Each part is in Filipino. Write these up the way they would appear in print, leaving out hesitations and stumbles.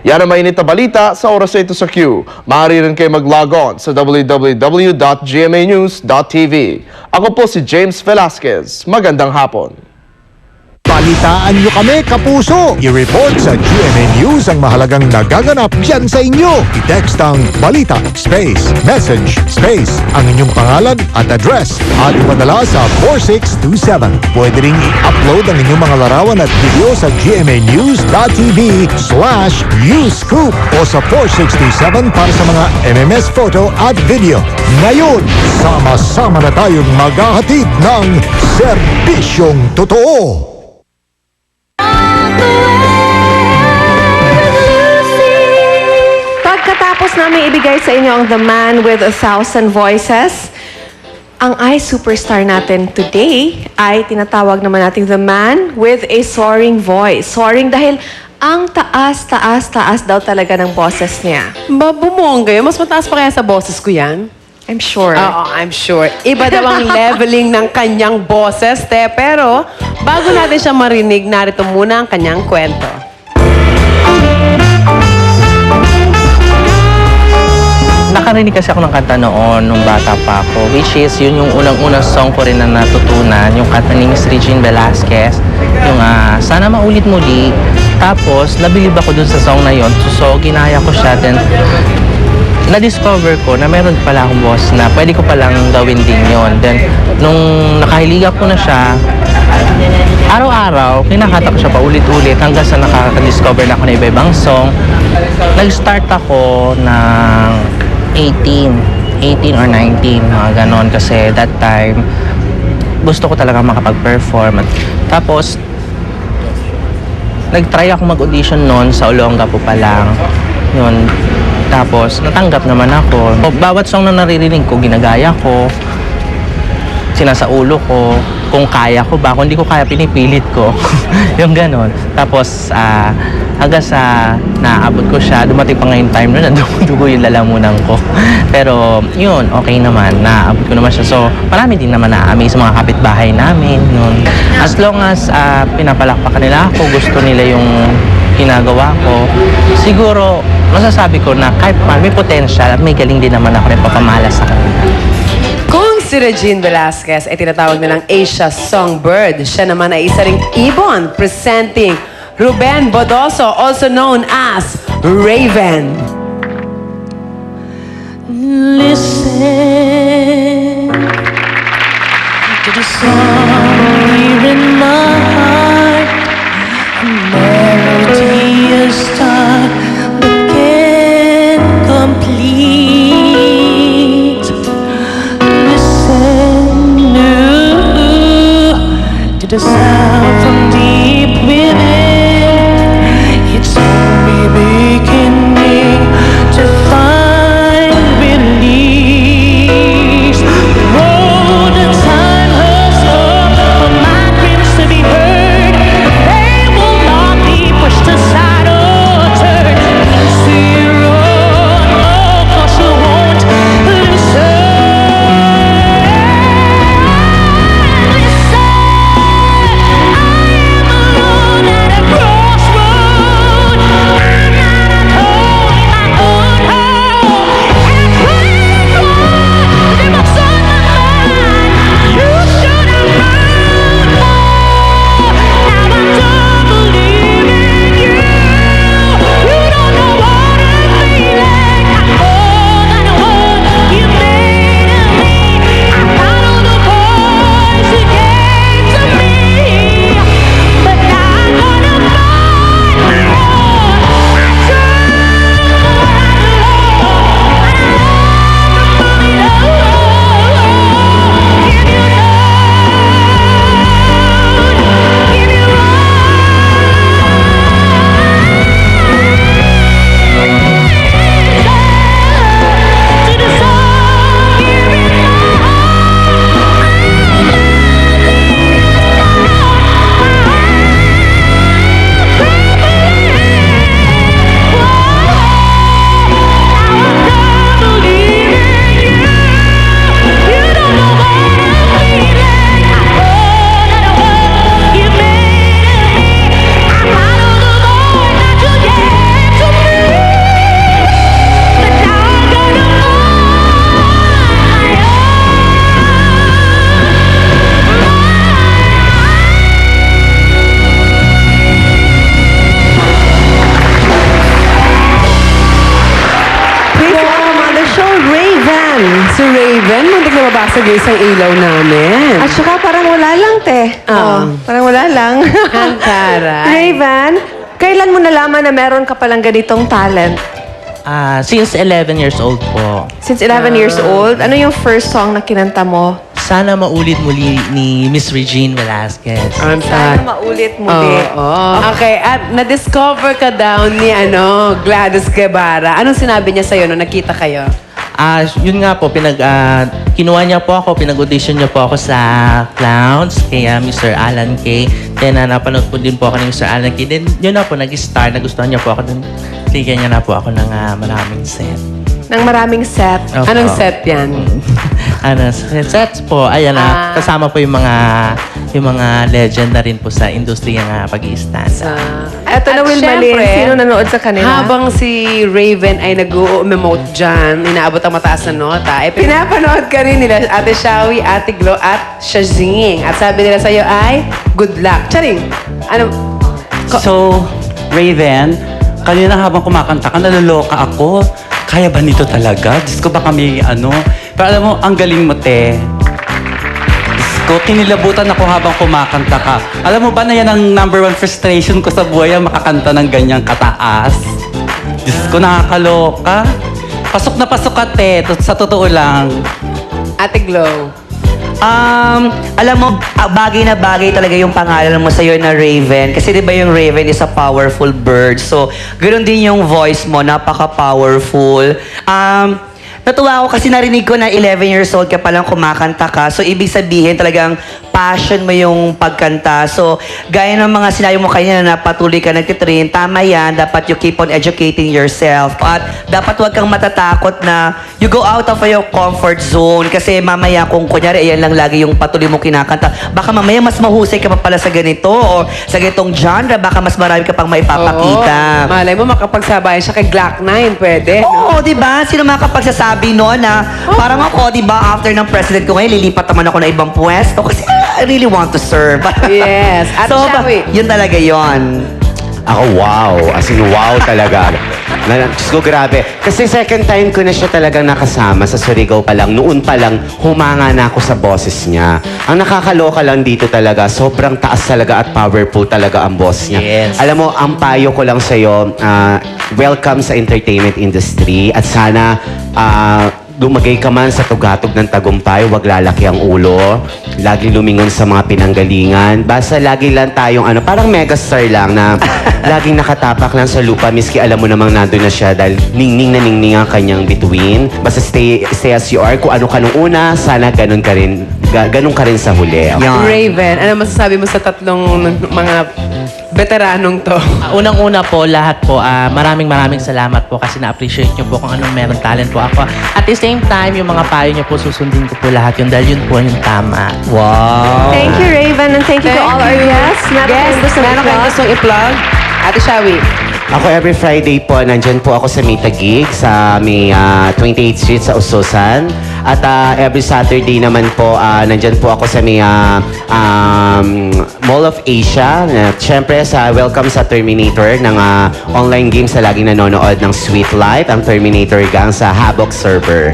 Yan ang mainit na balita sa oras na ito sa Q. Maaari rin kayo mag-log on sa www.gmanews.tv. Ako po si James Velasquez. Magandang hapon. Balitaan nyo kami, kapuso! I-report sa GMA News ang mahalagang nagaganap dyan sa inyo. I-text ang balita, space, message, space, ang inyong pangalan at address at ipadala sa 4627. Pwede rin i-upload ang inyong mga larawan at video sa gmanews.tv/newscoop o sa 4627 para sa mga MMS photo at video. Ngayon, sama-sama na tayong maghahatid ng serbisyong totoo. Pagkatapos namin ibigay sa inyo ang The Man with 1,000 Voices, ang superstar natin today ay tinatawag naman natin The Man with a Soaring Voice. Soaring dahil ang taas daw talaga ng boses niya. Bumongga yun. Mas mataas pa kaya sa boses ko yan? I'm sure. Oo, I'm sure. Iba daw ang leveling ng kanyang boses, te. Pero, bago natin siya marinig, narito muna ang kanyang kwento. Nakarinig kasi ako ng kanta noon, nung bata pa ako. Which is, yun yung unang-unang song ko rin na natutunan. Yung kanta ni Miss Regine Velasquez. Yung Sana Maulit Muli. Tapos, nabilib ako dun sa song na yun. So ginaya ko siya. Then, na-discover ko na meron pala akong boss na pwede ko palang gawin din yon. Then, nung nakahiliga ko na siya, araw-araw, kinakanta ko siya paulit-ulit hanggang sa nakaka-discover na ako ng iba-ibang song. Nag-start ako ng 18 or 19, mga ganon. Kasi that time, gusto ko talaga makapag-perform. Tapos, nag-try ako mag-audition noon sa Olonga po pa lang. Yun. Tapos, natanggap naman ako. Bawat song na naririnig ko, ginagaya ko. Sinasaulo ko. Kung kaya ko ba, kung hindi ko kaya, pinipilit ko. Yung ganon. Tapos, hanggang sa naabot ko siya, dumating pa ngayon time na dumudugo yung lalamunan ko. Pero, yun, okay naman. Naabot ko naman siya. So, marami din naman na-amaze sa mga kapitbahay namin. Nun. As long as pinapalakpakan nila ako, gusto nila yung ginagawa ko, siguro masasabi ko na kahit may potential at may galing din naman ako rin papamala sa kanila. Kung si Regine Velasquez ay tinatawag nilang Asia Songbird, siya naman ay isa ring ibon presenting Ruben Bodoso, also known as Raven. Listen to the song here in my heart. A melody is start but can't complete. Listen to the sound from deep within. It's only beginning to find release. Oh, the time has come for my dreams to be heard. Si Raven, muntik na mabasag yung isang ilaw namin. At saka parang wala lang, te. Ah. Parang wala lang. Ang taray. Raven, kailan mo nalaman na meron ka palang ganitong talent? Since 11 years old po. Since 11 years old, ano yung first song na kinanta mo? Sana maulit muli ni Miss Regine Velasquez. Ang Sana taray. maulit muli. Okay, at na-discover ka daw ni Gladys Guevara. Anong sinabi niya sa'yo nung nakita kayo? Yun nga po, kinuha niya po ako, pinag-audition niya po ako sa Clowns, kaya Mr. Alan K. Then, napanood po din po ako ni Mr. Alan K. Then, yun na po, nag-star, nagustuhan niya po ako dun. Bigyan niya na po ako ng maraming set. Ng maraming set. Opo. Anong set yan? Sets po, ayan kasama po yung mga legend na rin po sa industriya ng pag-i-stand. Eto na, At Wilmalyn. syempre, Sino nanood sa kanila? Habang si Raven ay nag-u-emote dyan, inaabot ang mataas na nota, eh pinapanood ka rin nila Ate Shawi, Ate Glo, at Shazing. At sabi nila sa'yo ay, good luck. Charing! Ano? So, Raven, kanina habang kumakanta ka, naloloka ako. Kaya ba nito talaga? Diyos ko, baka may ano. Pero alam mo, ang galing mo, te. Diyos ko, kinilabutan ako habang kumakanta ka. Alam mo ba na yan ang number 1 frustration ko sa buhay, ang makakanta ng ganyang kataas? Diyos ko, nakakaloka. Pasok na pasok ka, te. Sa totoo lang. Ate Glo. Alam mo, bagay na bagay talaga yung pangalan mo sa'yo na Raven. Kasi di ba yung Raven is a powerful bird. So, ganoon din yung voice mo, napaka-powerful. Natuwa ako kasi narinig ko na 11 years old ka palang kumakanta ka. So, ibig sabihin talagang passion mo yung pagkanta. So, gaya ng mga sinabi mo kanina na patuloy ka nagtitrain, tama yan. Dapat you keep on educating yourself. At dapat huwag kang matatakot na you go out of your comfort zone. Kasi mamaya kung kunyari, ayan lang lagi yung patuloy mo kinakanta, baka mamaya mas mahusay ka pa pala sa ganito o sa ganitong genre, baka mas marami ka pang maipapakita. Oo. Malay mo, makapagsabayan siya kay Glock 9, pwede. Oo, di ba? Sino makapagsasabi no na parang ako, di ba, after ng president ko ngayon, lilipat naman ako na ibang pwesto kasi I really want to serve. Yes. At so, Shawi. yun talaga yun. Ako, wow. As in, wow talaga. Diyos ko, grabe. Kasi second time ko na siya talagang nakasama sa Surigao pa lang. Noon pa lang, humanga na ako sa boses niya. Ang nakakaloka lang dito talaga, sobrang taas talaga at powerful talaga ang boss niya. Yes. Alam mo, ang payo ko lang sa'yo, welcome sa entertainment industry at sana lumagay ka man sa tugatog ng tagumpay, wag lalaki ang ulo. Laging lumingon sa mga pinanggalingan. Basta lagi lang tayong parang megastar lang na laging nakatapak lang sa lupa miski alam mo namang nandun na siya dahil ningning na ningning ang kanyang bituin. Basta stay as you are. Kung ano ka nung una, sana ganun ka rin sa huli. Yan. Raven, ano masasabi mo sa tatlong mga veteranong to? Unang-una po, lahat po, maraming salamat po kasi na-appreciate nyo po kung anong meron talent po ako. At the same time, yung mga payo nyo po, susundin ko po lahat yun dahil yun po yung tama. Wow. Thank you, Raven, and thank you to all our guests. Meron kayong gustong i-plug? Ate Shawi. Ako every Friday po, nandyan po ako sa Mita Gig sa may 28th Street sa Ususan. At every Saturday naman po, nandyan po ako sa may Mall of Asia. Siyempre, welcome sa Terminator ng online games sa laging nanonood ng Sweet Life, ang Terminator gang sa Havoc server.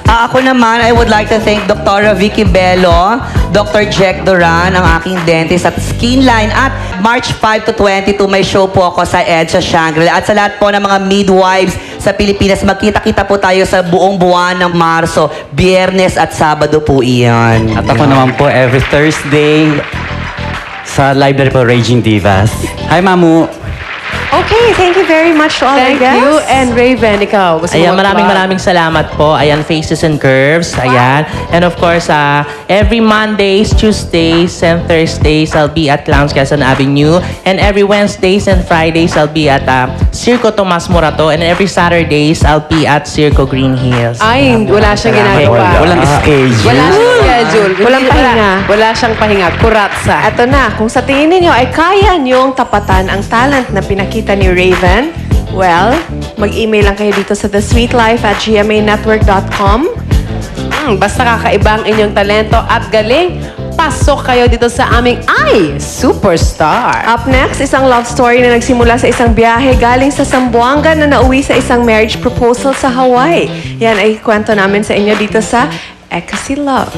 Ako naman, I would like to thank Dr. Vicky Bello, Dr. Jack Duran, ang aking dentist at Skinline. At March 5 to 22, may show po ako sa EDSA Shangri-La. At sa lahat po ng mga midwives sa Pilipinas, magkita-kita po tayo sa buong buwan ng Marso, Biyernes at Sabado po iyan. At ako naman po, every Thursday, sa library po, Raging Divas. Hi, Mamu! Okay, thank you very much to all our Thank guests. you. And Raven, ikaw, gusto Ayan, mo mag-plug? maraming salamat po. Ayan, Faces and Curves. Ayan. And of course, every Mondays, Tuesdays, and Thursdays, I'll be at Clowns Quezon Avenue. And every Wednesdays and Fridays, I'll be at Circo Tomas Morato. And every Saturdays, I'll be at Circo Green Hills. Ay, wala siyang ginagawa. Walang schedule. Wala siyang schedule. Walang pahinga. Wala siyang pahinga. Kuratsa. Eto na, kung sa tingin ninyo ay kaya niyong tapatan ang talent na pinakita ni Raven, well, mag-email lang kayo dito sa thesweetlife@gmanetwork.com. Basta kakaiba ang inyong talento at galing, pasok kayo dito sa aming Superstar. Up next, isang love story na nagsimula sa isang biyahe galing sa Zamboanga na nauwi sa isang marriage proposal sa Hawaii. Yan ay kwento namin sa inyo dito sa Ekasi Love.